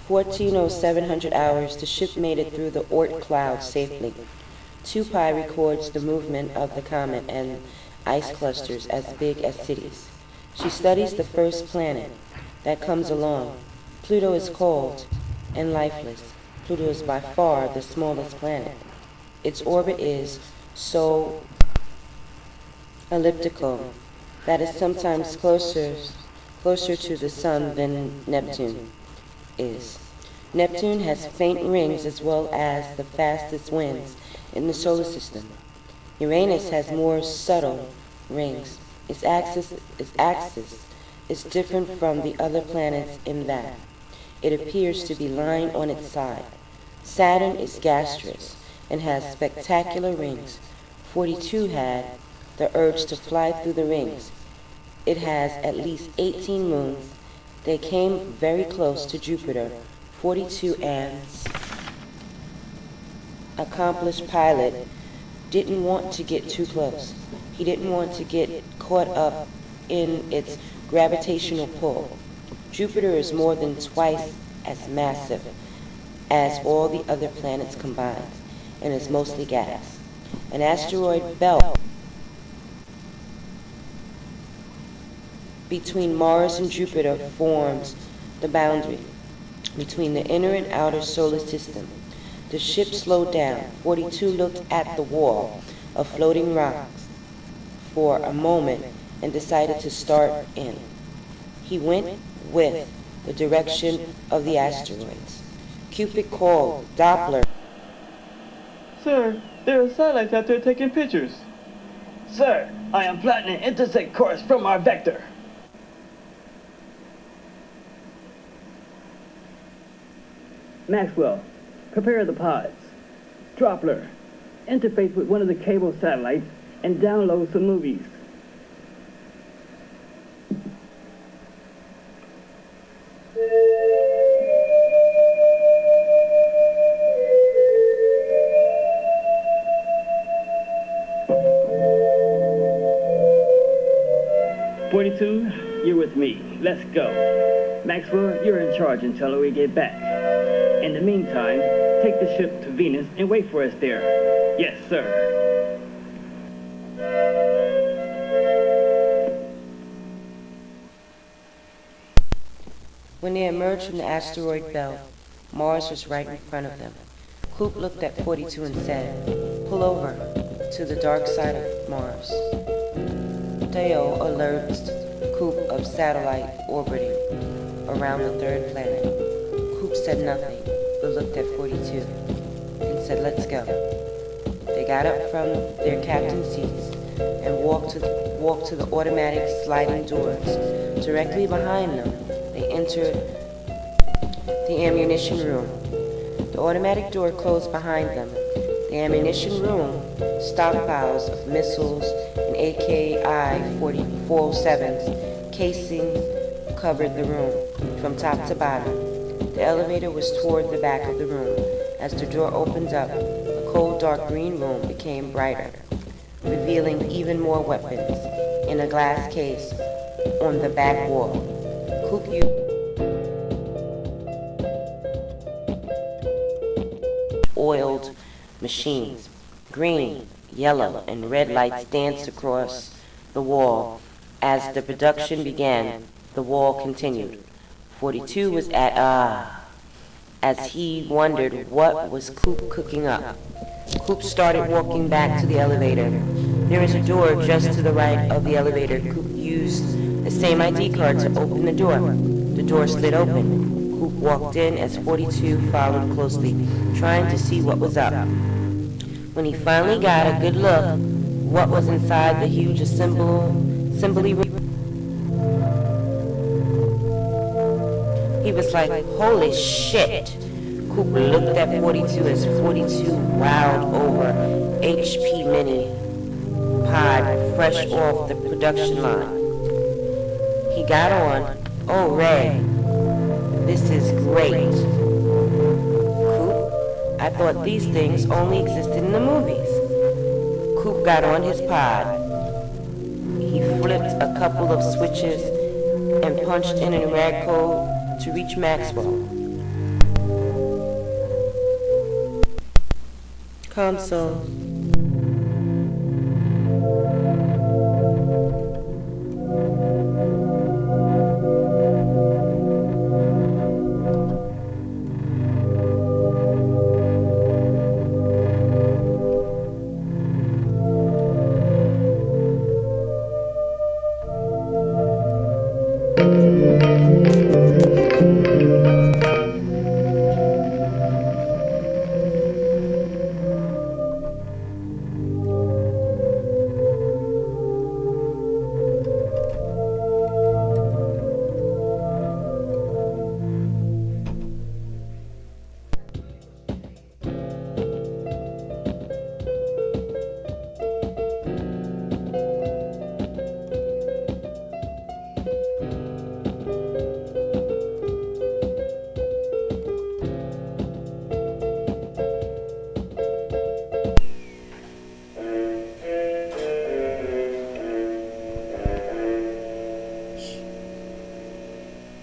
14,700 hours, the ship made it through the Oort cloud safely. 2Pi records the movement of the comet and ice clusters as big as cities. She studies the first planet that comes along. Pluto is cold and lifeless. Pluto is by far the smallest planet. Its orbit is so elliptical that is sometimes closer to the sun than Neptune is. Neptune has faint rings as well as the fastest winds in the solar system. Uranus has more subtle rings. Its axis is different from the other planets in that it appears to be lying on its side. Saturn is gaseous and has spectacular rings. 42 had the urge to fly through the rings. It has at least 18 moons. They came very close to Jupiter. 42 Ann's accomplished pilot didn't want to get too close. He didn't want to get caught up in its gravitational pull. Jupiter is more than twice as massive as all the other planets combined and is mostly gas. An asteroid belt between Mars and Jupiter forms the boundary between the inner and outer solar system. The ship slowed down. 42 looked at the wall of floating rocks for a moment and decided to start in. He went with the direction of the asteroids. Coupe called Doppler. Sir, there are satellites out there taking pictures. Sir, I am plotting an intersect course from our vector. Maxwell, prepare the pods. Doppler, interface with one of the cable satellites and download some movies. You're with me. Let's go. Maxwell, you're in charge until we get back. In the meantime, take the ship to Venus and wait for us there. Yes, sir. When they emerged from the asteroid belt, Mars was right in front of them. Coupe looked at 42 and said, "Pull over to the dark side of Mars." Theo alerts Coupe of satellite orbiting around the third planet. Coupe said nothing, but looked at 42 and said, "Let's go." They got up from their captain's seats and walked to the automatic sliding doors. Directly behind them, they entered the ammunition room. The automatic door closed behind them. The ammunition room, stockpiles of missiles and AKI-407s, casings covered the room from top to bottom. The elevator was toward the back of the room. As the door opened up, the cold dark green room became brighter, revealing even more weapons in a glass case on the back wall. Coupe used oiled machines. Green, yellow, and red lights danced across the wall. As the production began, the wall continued. 42 was at as he wondered what was Coupe cooking up. Coupe started walking back to the elevator. There is a door just to the right of the elevator. Coupe used the same ID card to open the door. The door slid open. Coupe walked in as 42 followed closely, trying to see what was up. When he finally got a good look, what was inside the huge assembly room, he was like, "Holy shit." Coupe looked at 42 as 42 wowed over HP Mini pod fresh off the production line. He got on. "Oh, Ray, this is great." "Coupe, I thought these things only existed in the movies." Coupe got on his pod. He flipped a couple of switches and punched in a rag code to reach Maxwell. Console.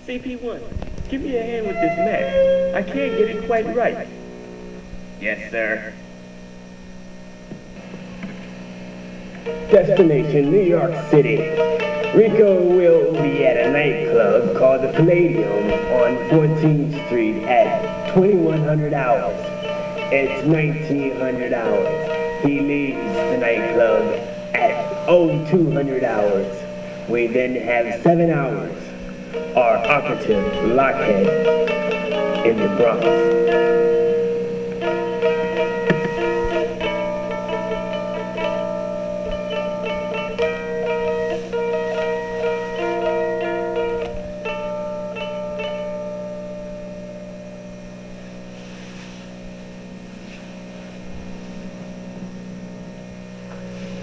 CP1, give me a hand with this map. I can't get it quite right. Yes, sir. Destination, New York City. Rico will be at a nightclub called the Palladium on 14th Street at 2100 hours. It's 1900 hours. He leaves the nightclub at 0200 hours. We then have 7 hours. Our operative, Lockhead, in the Bronx.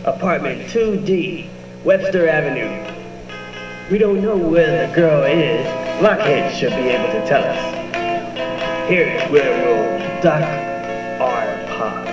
Apartment 2D, Webster Avenue. We don't know where the girl is. Lockhead should be able to tell us. Here's where we'll dock our pods.